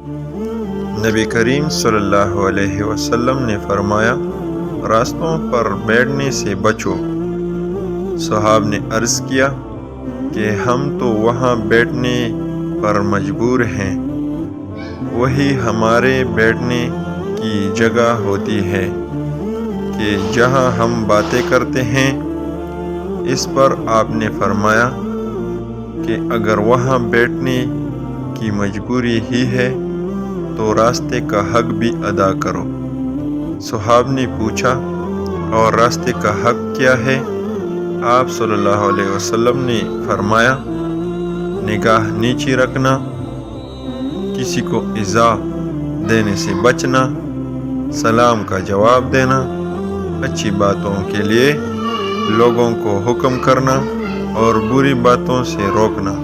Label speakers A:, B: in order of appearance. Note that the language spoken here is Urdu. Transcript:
A: نبی کریم صلی اللہ علیہ وسلم نے فرمایا، راستوں پر بیٹھنے سے بچو۔ صحابہ نے عرض کیا کہ ہم تو وہاں بیٹھنے پر مجبور ہیں، وہی ہمارے بیٹھنے کی جگہ ہوتی ہے کہ جہاں ہم باتیں کرتے ہیں۔ اس پر آپ نے فرمایا کہ اگر وہاں بیٹھنے کی مجبوری ہی ہے تو راستے کا حق بھی ادا کرو۔ صحابہ نے پوچھا، اور راستے کا حق کیا ہے؟ آپ صلی اللہ علیہ وسلم نے فرمایا، نگاہ نیچی رکھنا، کسی کو ایذا دینے سے بچنا، سلام کا جواب دینا، اچھی باتوں کے لیے لوگوں کو حکم کرنا اور بری باتوں سے روکنا۔